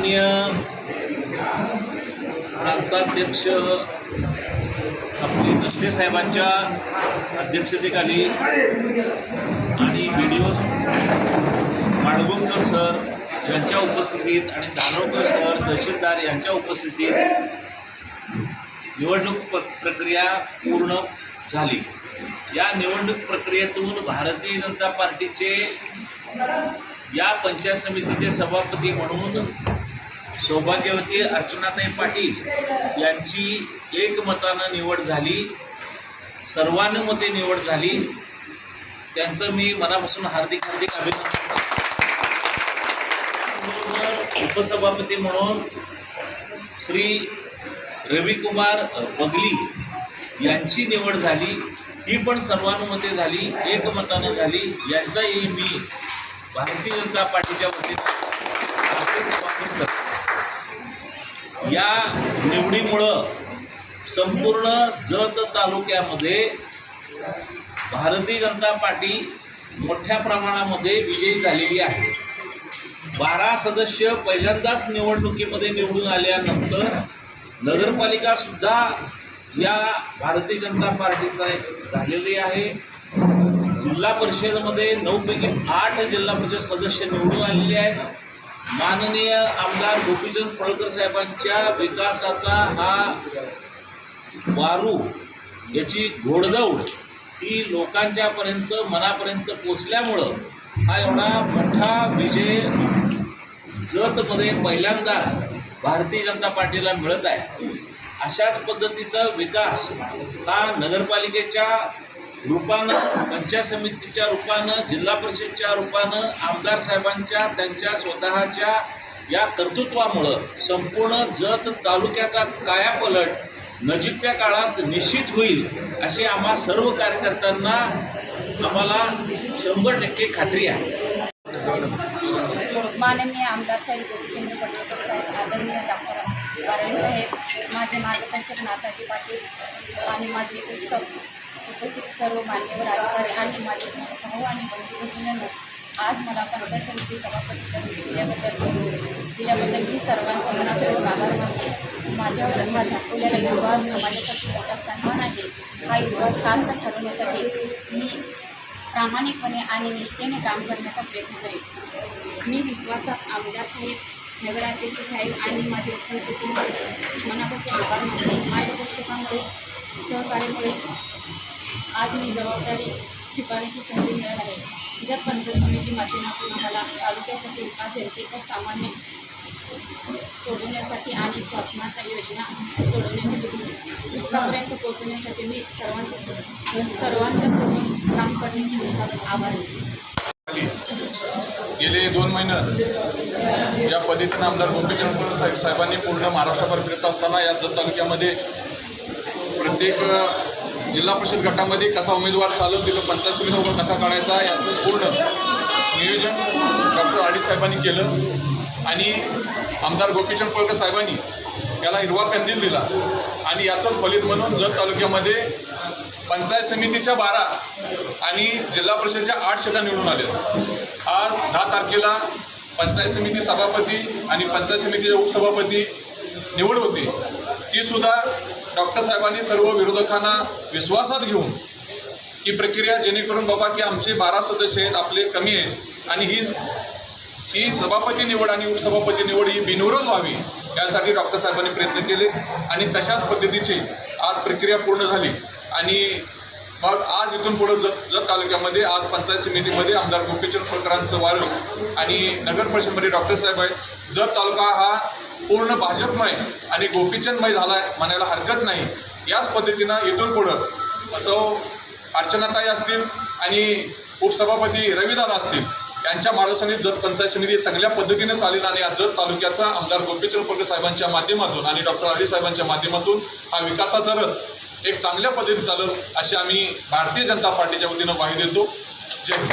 माननीय प्रांताध्यक्ष आपले नष्टे साहेबांच्या अध्यक्षतेखाली आणि व्हिडिओ माडगुंकर सर यांच्या उपस्थितीत आणि धानोरकर सर तहसीलदार यांच्या उपस्थितीत निवडणूक प्रक्रिया पूर्ण झाली। या निवडणूक प्रक्रियेतून भारतीय जनता पार्टीचे या पंचायत समितीचे सभापती म्हणून सौभाग्यवती अर्चनाताई पाटील यांची एकमतानं निवड झाली, सर्वानुमते निवड झाली। त्यांचं मी मनापासून हार्दिक अभिनंदन करतो। उपसभापती म्हणून श्री रविकुमार बगली यांची निवड झाली, ही पण सर्वानुमते झाली, एकमतानं झाली। यांचाही मी भारतीय जनता पार्टीच्या वतीनं हार्दिक स्वागत करतो। या निवडीमुळं संपूर्ण जत तालुक्यामध्ये भारतीय जनता पार्टी मोठ्या प्रमाणामध्ये विजयी झालेली आहे। 12 सदस्य पहिल्यांदाच निवडणुकीमध्ये निवडून आल्यानंतर नगरपालिकासुद्धा या भारतीय जनता पार्टीचा झालेली आहे। जिल्हा परिषदेमध्ये 9 पैकी 8 जिल्हा परिषद सदस्य निवडून आलेले आहेत। माननीय आमदार गोपीचंद पडळकर साहेबांच्या विकासाचा हा वारू, याची घोडदौड ही लोकांच्यापर्यंत मनापर्यंत पोचल्यामुळं हा एवढा मोठा विजय जतमध्ये पहिल्यांदाच भारतीय जनता पार्टीला मिळत आहे। अशाच पद्धतीचा विकास हा नगरपालिकेच्या रूपानं, पंचायत समितीच्या रूपानं, जिल्हा परिषदच्या रूपानं, आमदार साहेबांच्या त्यांच्या स्वतःच्या या कर्तृत्वामुळं संपूर्ण जत तालुक्याचा कायापलट नजीकच्या काळात निश्चित होईल अशी आम्हा सर्व कार्यकर्त्यांना आम्हाला 100% खात्री आहे। माननीय आमदार साहेब गोपीचंद पडळकर साहेब, आदरणीय डॉक्टर वारळे साहेब, माझे मार्गदर्शक नाथाजी पाटील आणि माझे उपस्थित सर्व मान्यवर अधिकारी आणि माझे भाऊ आणि बंधू, आज मला पंचायत समिती सभापती दिल्याबद्दल मी सर्वांचा मनापूर्वक आभार मानते। माझ्यावर हा दाखवलेला विश्वास माझ्यासाठी मोठा सन्मान आहे। हा विश्वास सार्थ ठरवण्यासाठी मी प्रामाणिकपणे आणि निष्ठेने काम करण्याचा प्रयत्न करेन। मी विश्वासात आमदार साहेब, नगराध्यक्ष साहेब आणि माझे सर्व कुटुंब मनापासून आभार मानते। मार्गदर्शकामुळे, सहकार्यामुळे आज मी जबाबदारी स्वीकारण्याची संधी मिळाली आहे। ज्या पंचायत समिती माध्यमातून आम्हाला तालुक्यासाठी विकास, जनतेचा सामान्य सोडवण्यासाठी आणि शासनाच्या योजना सोडवण्यासाठी इथपर्यंत पोहोचण्यासाठी मी सर्वांच्या सोबत काम करण्याची निष्ठापूर्वक आभार। गेले 2 महिने ज्या पद्धतीनं आमदार गोपीचंद पडळकर साहेबांनी पूर्ण महाराष्ट्रभर फिरत असताना या जत तालुक्यामध्ये प्रत्येक जिल्हा परिषद गटामध्ये कसा उमेदवार चालवतील, पंचायत समिती उभा कसा काढायचा याचं पूर्ण नियोजन डॉक्टर आडी साहेबांनी केलं आणि आमदार गोपीचंद पडळकर साहेबांनी याला हिरवा कंदील दिला आणि याचंच फलित म्हणून जत तालुक्यामध्ये पंचायत समितीच्या 12 आणि जिल्हा परिषदेच्या 8 सीटा निवडून आल्या। आज 10 तारखेला पंचायत समिती सभापती आणि पंचायत समितीचे उपसभापती निवड होती, तीसुद्धा डॉक्टर साहेबांनी सर्व विरोधकांना विश्वासात घेऊन ही प्रक्रिया, जेणेकरून बाबा की आमचे 12 सदस्य आहेत, आपले कमी आहेत आणि ही सभापती निवड आणि उपसभापती निवड ही बिनविरोध व्हावी यासाठी डॉक्टर साहेबांनी प्रयत्न केले आणि तशाच पद्धतीची आज प्रक्रिया पूर्ण झाली। आणि मग आज इथून पुढं जत तालुक्यामध्ये आज पंचायत समितीमध्ये आमदार गोपीचंद पडळकरांचं वारं आणि नगर परिषदेमध्ये डॉक्टर साहेब आहेत। जत तालुका हा पूर्ण भाजपमय आणि गोपीचंदमय झाला आहे म्हणायला हरकत नाही। याच पद्धतीनं इथून पुढं अर्चनाताई असतील आणि उपसभापती रविदादा असतील यांच्या मार्गदर्शनाने जत पंचायत समिती चांगल्या पद्धतीने चालेल आणि या जत तालुक्याचा आमदार गोपीचंद पडळकर साहेबांच्या माध्यमातून आणि डॉक्टर आडी साहेबांच्या माध्यमातून हा विकासाचा रथ एक चांगल्या पद्धतीने चालेल अशी आम्ही भारतीय जनता पार्टीच्या वतीनं ग्वाही देतो। जय हिंद।